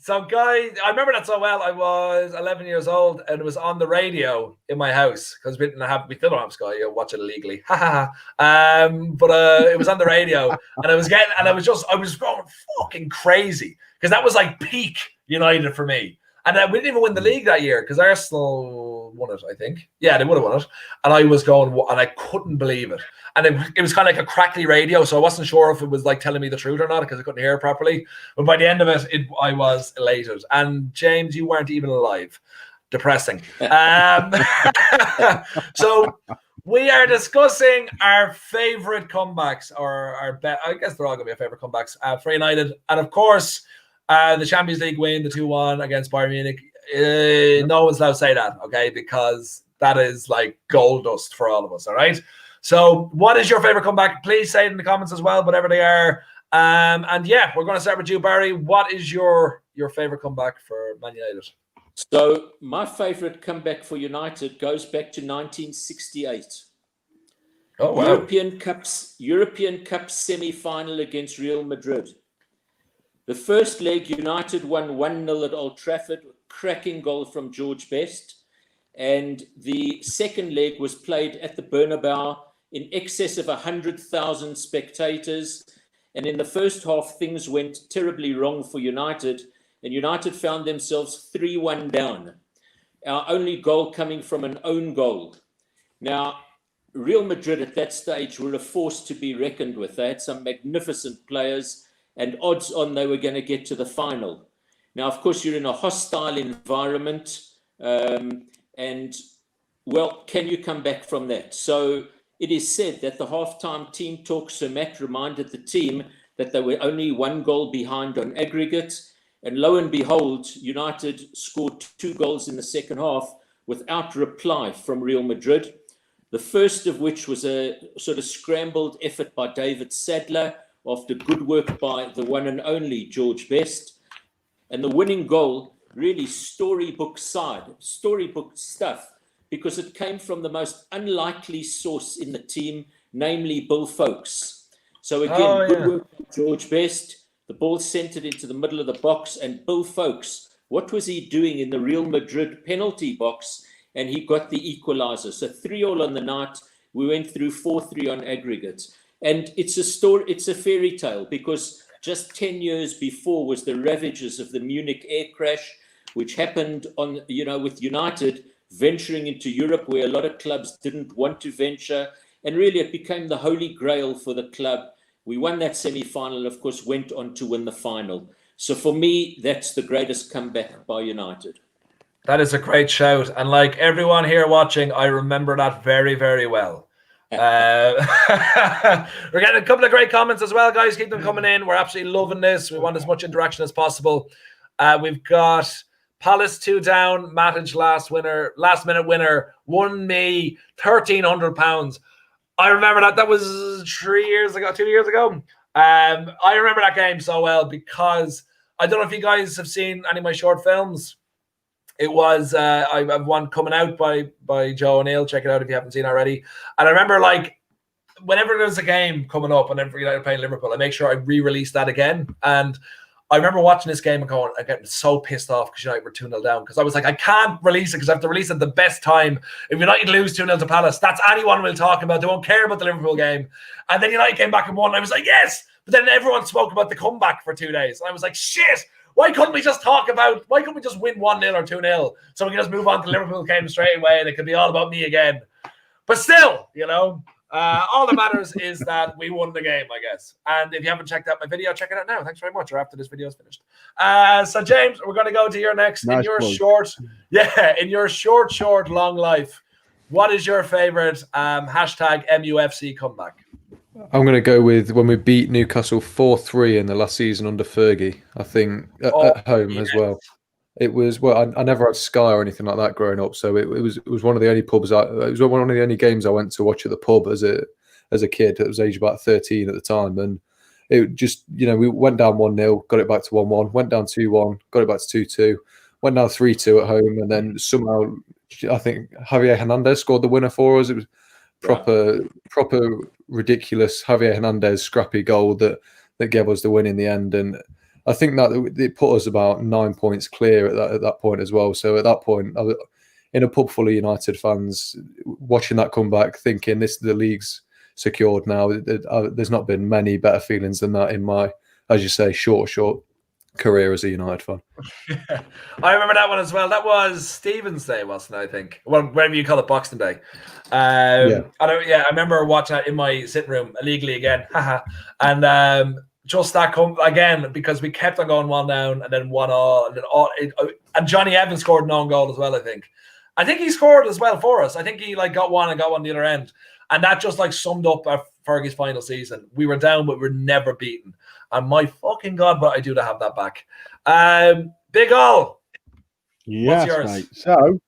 So, guys, I remember that so well. I was 11 years old, and it was on the radio in my house because we still don't have Sky. You watch it illegally, but it was on the radio, and I was going fucking crazy because that was like peak United for me. And we didn't even win the league that year because Arsenal won it, I think. Yeah, they would have won it. And I was going, and I couldn't believe it. And it was kind of like a crackly radio, so I wasn't sure if it was like telling me the truth or not because I couldn't hear it properly. But by the end of it, I was elated. And James, you weren't even alive. Depressing. So we are discussing our favorite comebacks, or I guess they're all going to be our favorite comebacks for United. And of course, the Champions League win, the 2-1 against Bayern Munich. No one's allowed to say that, okay? Because that is like gold dust for all of us, all right? So what is your favorite comeback? Please say it in the comments as well, whatever they are. And yeah, we're going to start with you, Barry. What is your favorite comeback for Man United? So my favorite comeback for United goes back to 1968. Oh, wow. European Cup semi-final against Real Madrid. The first leg, United won 1-0 at Old Trafford, cracking goal from George Best. And the second leg was played at the Bernabeu in excess of 100,000 spectators. And in the first half, things went terribly wrong for United. And United found themselves 3-1 down. Our only goal coming from an own goal. Now, Real Madrid at that stage were a force to be reckoned with. They had some magnificent players, and odds on they were going to get to the final. Now, of course, you're in a hostile environment, and, well, can you come back from that? So it is said that the halftime team talk, Sir Matt reminded the team that they were only 1 goal behind on aggregate, and lo and behold, United scored 2 goals in the second half without reply from Real Madrid, the first of which was a sort of scrambled effort by David Sadler, after good work by the one and only George Best. And the winning goal, really storybook stuff, because it came from the most unlikely source in the team, namely Bill Foulkes. So again, good work by George Best. The ball centered into the middle of the box, and Bill Foulkes, what was he doing in the Real Madrid penalty box? And he got the equalizer. So 3-3 on the night. We went through 4-3 on aggregate. And it's a story, it's a fairy tale, because just 10 years before was the ravages of the Munich air crash, which happened on, with United venturing into Europe, where a lot of clubs didn't want to venture. And really it became the holy grail for the club. We won that semi-final, of course, went on to win the final. So for me, that's the greatest comeback by United. That is a great shout. And like everyone here watching, I remember that very, very well. We're getting a couple of great comments as well, guys. Keep them coming in. We're absolutely loving this. We want as much interaction as possible. We've got Palace 2 down. Matic last minute winner, won me £1,300. I remember that. That was 2 years ago. I remember that game so well because I don't know if you guys have seen any of my short films. It was I have one coming out by Joe O'Neill. Check it out if you haven't seen already. And I remember, like, whenever there's a game coming up, and for United playing Liverpool, I make sure I re-release that again. And I remember watching this game and getting so pissed off because United were 2-0 down, because I was like, I can't release it because I have to release it at the best time. If United lose 2-0 to Palace, that's anyone will talk about. They won't care about the Liverpool game. And then United came back and won. I was like, yes. But then everyone spoke about the comeback for 2 days. And I was like, shit. Why couldn't we just win 1-0 or 2-0 so we can just move on to the Liverpool game straight away and it could be all about me again? But still, all that matters is that we won the game, I guess. And if you haven't checked out my video, check it out now. Thanks very much, or after this video is finished. So James, we're going to go to your next. Nice in your short, long life, what is your favorite hashtag MUFC comeback? I'm going to go with when we beat Newcastle 4-3 in the last season under Fergie, I think, at home as well. It was I never had Sky or anything like that growing up, so it was one of the only pubs. It was one of the only games I went to watch at the pub as a kid. It was age about 13 at the time, and it just we went down 1-0, got it back to 1-1, went down 2-1, got it back to 2-2, went down 3-2 at home, and then somehow I think Javier Hernandez scored the winner for us. It was proper ridiculous Javier Hernandez scrappy goal that gave us the win in the end, and I think that it put us about 9 points clear at that point as well. So at that point, I was in a pub full of United fans, watching that comeback, thinking the league's secured now. There's not been many better feelings than that in my, as you say, short career as a United fan. Yeah. I remember that one as well. That was Stephen's Day, wasn't it? I think. Well, whatever you call it, Boxing Day. I remember watching it in my sitting room illegally again. And just that come again because we kept on going 1-0 and then 1-1 and then and Johnny Evans scored an own goal as well. I think he scored as well for us. I think he got one and got one the other end, and that just summed up Fergie's final season. We were down, but we were never beaten. And my fucking God, but I do to have that back. Big Ol. Yes, mate. So,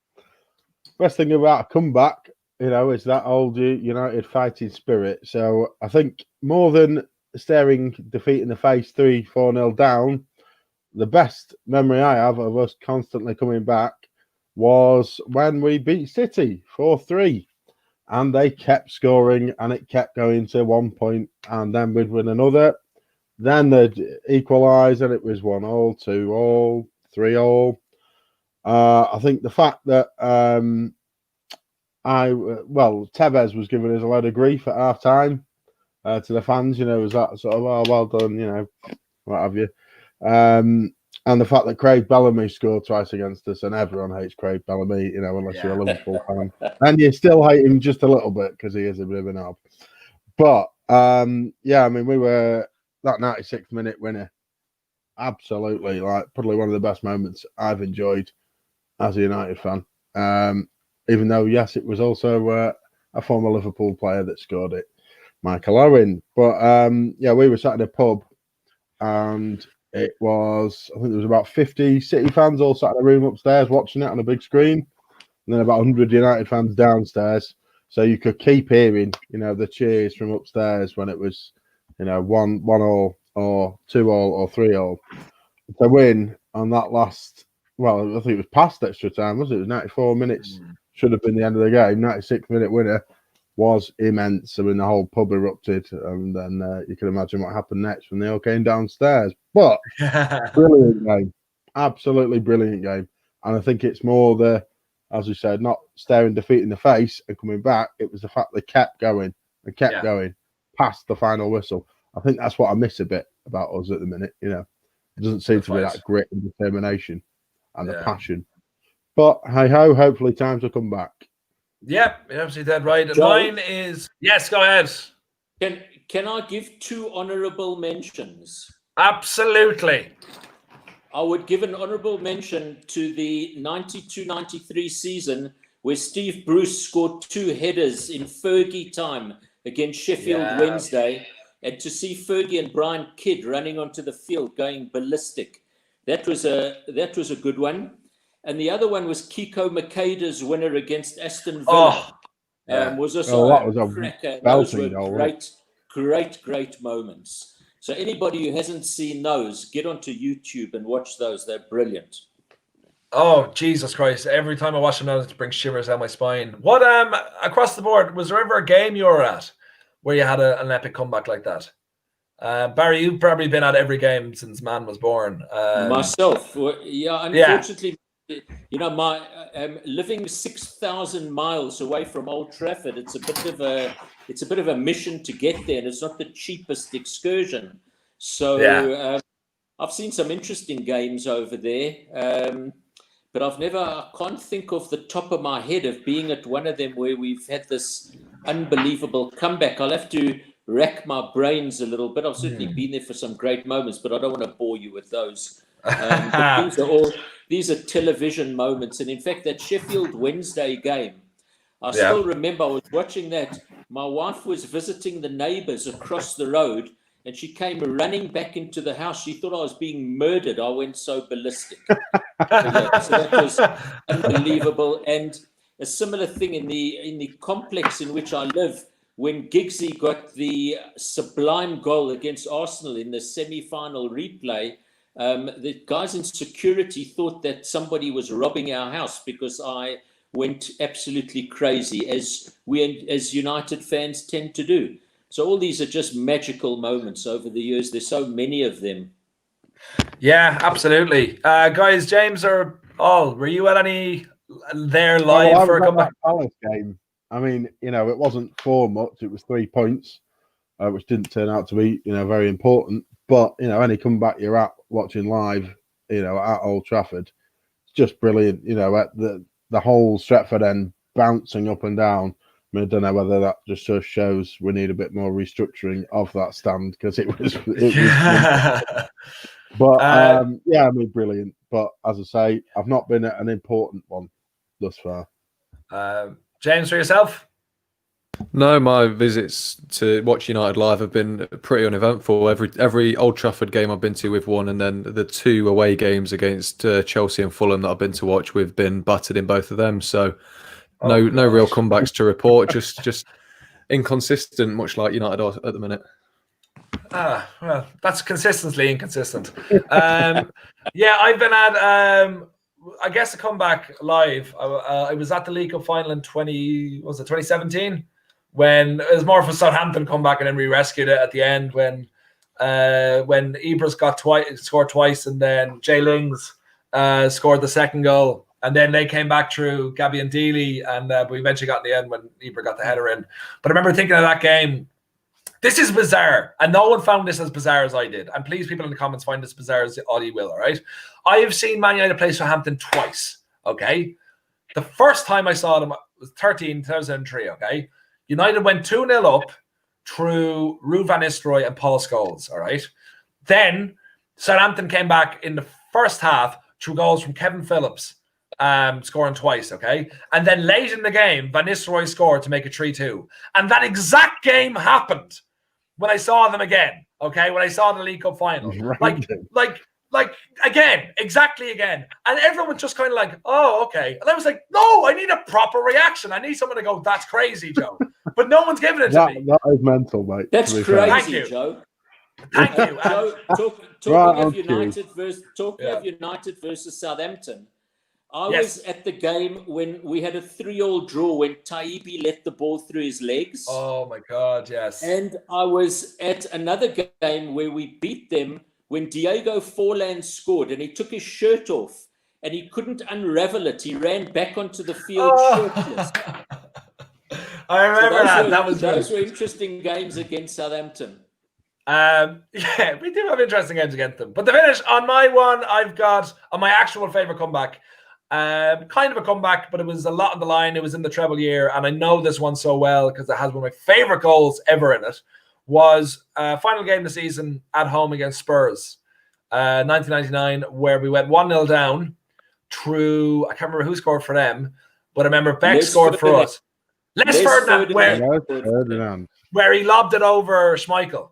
best thing about a comeback, is that old United fighting spirit. So, I think more than staring defeat in the face 3-4-0 down, the best memory I have of us constantly coming back was when we beat City 4-3. And they kept scoring and it kept going to 1 point and then we'd win another. Then they'd equalise and it was 1-1, 2-1, 3-1. I think the fact that Tevez was giving us a load of grief at half time to the fans, was that sort of, oh, well done, what have you. And the fact that Craig Bellamy scored twice against us, and everyone hates Craig Bellamy, unless you're a Liverpool fan. And you still hate him just a little bit because he is a bit of a knob. But, we were that 96th minute winner. Absolutely, probably one of the best moments I've enjoyed as a United fan. Even though, yes, it was also a former Liverpool player that scored it, Michael Owen. But, we were sat in a pub and it was, I think there was about 50 City fans all sat in a room upstairs watching it on a big screen. And then about 100 United fans downstairs. So you could keep hearing, the cheers from upstairs when it was, 1-1 or 2-1 or 3-1. To win on that last, I think it was past extra time, wasn't it? It was 94 minutes. Should have been the end of the game. 96-minute winner was immense. I mean, the whole pub erupted, and then you can imagine what happened next when they all came downstairs. But brilliant game, absolutely brilliant game. And I think it's more as we said, not staring defeat in the face and coming back. It was the fact they kept going and kept going past the final whistle. I think that's what I miss a bit about us at the minute. It doesn't seem to be that grit and determination and the passion. But hey ho, hopefully times will come back. Yeah, you're absolutely dead right. Mine is yes. Go ahead. Can I give two honourable mentions? Absolutely. I would give an honourable mention to the 92-93 season where Steve Bruce scored 2 headers in Fergie time against Sheffield Wednesday, and to see Fergie and Brian Kidd running onto the field going ballistic. That was a good one. And the other one was Kiko Makeda's winner against Aston Villa. Was also a cracker. Those were great moments. So anybody who hasn't seen those, get onto YouTube and watch those. They're brilliant. Oh, Jesus Christ. Every time I watch them now, it brings shivers down my spine. What, across the board, was there ever a game you were at where you had an epic comeback like that? Barry, you've probably been at every game since man was born. Myself, unfortunately, my living 6,000 miles away from Old Trafford, it's a bit of a mission to get there, and it's not the cheapest excursion. So I've seen some interesting games over there, but I can't think off the top of my head of being at one of them where we've had this unbelievable comeback. I'll have to rack my brains a little bit. I've certainly been there for some great moments, but I don't want to bore you with those. But these are television moments. And in fact, that Sheffield Wednesday game, I still remember I was watching that. My wife was visiting the neighbours across the road, and she came running back into the house. She thought I was being murdered. I went so ballistic. So that was unbelievable. And a similar thing in the complex in which I live, when Giggsy got the sublime goal against Arsenal in the semi-final replay, the guys in security thought that somebody was robbing our house because I went absolutely crazy, as we as United fans tend to do. So all these are just magical moments over the years. There's so many of them. Yeah, absolutely. Guys, James or All, were you at any there live for a comeback? Palace game. I mean, it wasn't for much. It was 3 points, which didn't turn out to be, very important. But, any comeback you're at watching live, at Old Trafford, it's just brilliant. At the whole Stretford end bouncing up and down. I mean, I don't know whether that just shows we need a bit more restructuring of that stand, because it was but yeah, I mean, brilliant. But as I say, I've not been at an important one thus far. James, for yourself? No, my visits to watch United live have been pretty uneventful. Every Old Trafford game I've been to, we've won, and then the 2 away games against Chelsea and Fulham that I've been to watch, we've been battered in both of them. So no real comebacks to report. Just inconsistent, much like United are at the minute. Well, that's consistently inconsistent. Yeah, I've been at I guess a comeback live. I was at the League Cup final in 2017, when it was more of a Southampton comeback, and then we rescued it at the end when Ibras scored twice, and then Jay Lings scored the second goal, and then they came back through Gabby and Dealey, and we eventually got in the end when Ibra got the header in. But I remember thinking of that game, this is bizarre, and no one found this as bizarre as I did. And please, people in the comments, find this bizarre as all you will, all right? I have seen Man United play Southampton twice, okay? The first time I saw them was 2003, okay? United went 2-0 up through Ruud van Nistelrooy and Paul Scholes, all right? Then Southampton came back in the first half through goals from Kevin Phillips, scoring twice, okay? And then late in the game, Van Nistelrooy scored to make it 3-2. And that exact game happened when I saw them again, okay? When I saw the League Cup final. Like again, exactly again. And everyone just kind of like, oh, okay. And I was like, no, I need a proper reaction. I need someone to go, that's crazy, Joe. But no one's giving it to me. That is mental, mate. That's crazy, Joe. Thank you. Talking of United versus Southampton, I was at the game when we had a 3-3 draw when Taibbi let the ball through his legs. Oh, my God, yes. And I was at another game where we beat them when Diego Forlan scored, and he took his shirt off and he couldn't unravel it. He ran back onto the field shirtless. I remember Those were interesting games against Southampton. Yeah, we do have interesting games against them. But to finish on my one, I've got on my actual favourite comeback. Kind of a comeback, but it was a lot on the line. It was in the treble year, and I know this one so well because it has one of my favourite goals ever in it. Was final game of the season at home against Spurs, 1999, where we went 1-0 down through, I can't remember who scored for them, but I remember Beck scored for us. Les Ferdinand, where he lobbed it over Schmeichel.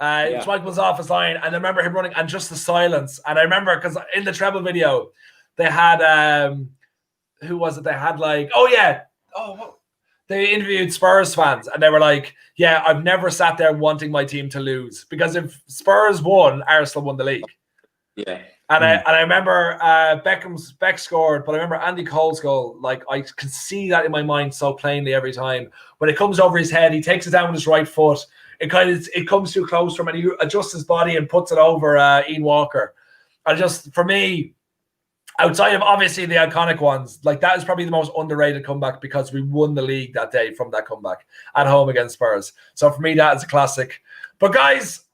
Schmeichel was off his line, and I remember him running, and just the silence. And I remember, because in the treble video, they had, who was it? They had they interviewed Spurs fans, and they were like, yeah, I've never sat there wanting my team to lose, because if Spurs won, Arsenal won the league. Yeah. And I remember Beck scored, but I remember Andy Cole's goal, like I can see that in my mind so plainly every time. When it comes over his head, he takes it down with his right foot. It comes too close for him, and he adjusts his body and puts it over Ian Walker. And just, for me, outside of obviously the iconic ones, like that is probably the most underrated comeback, because we won the league that day from that comeback at home against Spurs. So for me, that is a classic. But guys,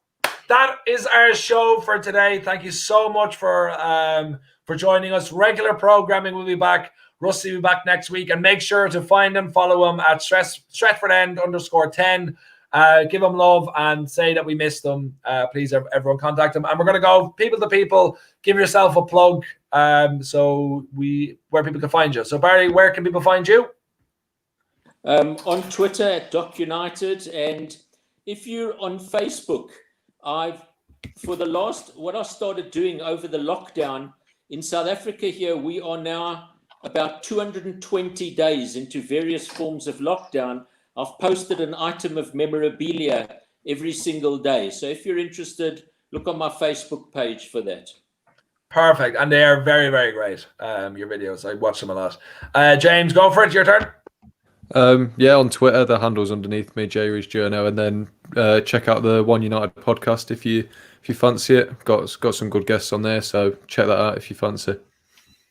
that is our show for today. Thank you so much for joining us. Regular programming will be back. Rusty will be back next week, and make sure to find him, follow him at Stretford_10. Give him love and say that we missed them. Please, everyone, contact him. And we're going to go people to people. Give yourself a plug. Where people can find you. So Barry, where can people find you? On Twitter at DocUnited, and if you're on Facebook, what I started doing over the lockdown in South Africa here, we are now about 220 days into various forms of lockdown. I've posted an item of memorabilia every single day. So if you're interested, look on my Facebook page for that. Perfect. And they are very, very great. Your videos, I watch them a lot. James, go for it. Your turn. Yeah, on Twitter, the handle's underneath me, J-Rees Journo, and then check out the One United podcast if you fancy it. Got some good guests on there, so check that out if you fancy.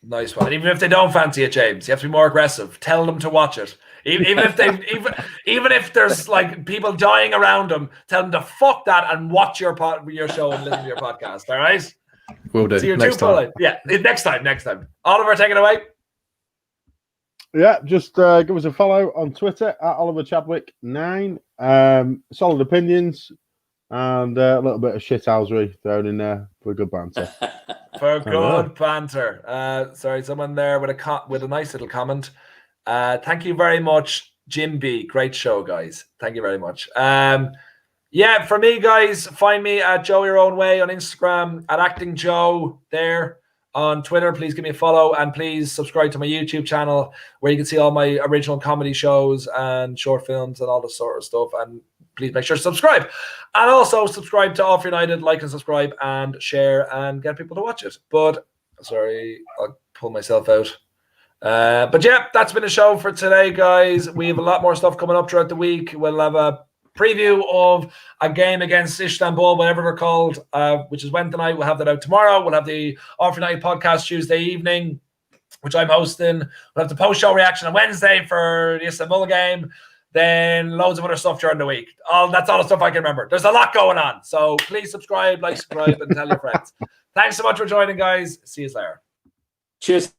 Nice one. And even if they don't fancy it, James, you have to be more aggressive. Tell them to watch it. Even if there's like people dying around them, tell them to fuck that and watch your show and listen to your podcast. All right. Will do. So you're next too time. polite. Yeah, next time. Oliver, take it away. Yeah, just give us a follow on Twitter at Oliver Chadwick 9. Solid opinions and a little bit of shithousery thrown in there for good banter. For good banter. Sorry, someone there with a nice little comment. Thank you very much, Jim B. Great show, guys. Thank you very much. Yeah, for me, guys, find me at Joe Your Own Way on Instagram, at Acting Joe there on Twitter. Please give me a follow and please subscribe to my YouTube channel where you can see all my original comedy shows and short films and all this sort of stuff. And please make sure to subscribe. And also subscribe to Off United, like and subscribe and share and get people to watch it. But, sorry, I'll pull myself out. But yeah, that's been the show for today, guys. We have a lot more stuff coming up throughout the week. We'll have a preview of a game against Istanbul, whatever they're called, which is Wednesday night. We'll have that out tomorrow. We'll have the Off United podcast Tuesday evening, which I'm hosting. We'll have the post-show reaction on Wednesday for the Istanbul game. Then loads of other stuff during the week. That's all the stuff I can remember. There's a lot going on. So please subscribe, and tell your friends. Thanks so much for joining, guys. See you later. Cheers.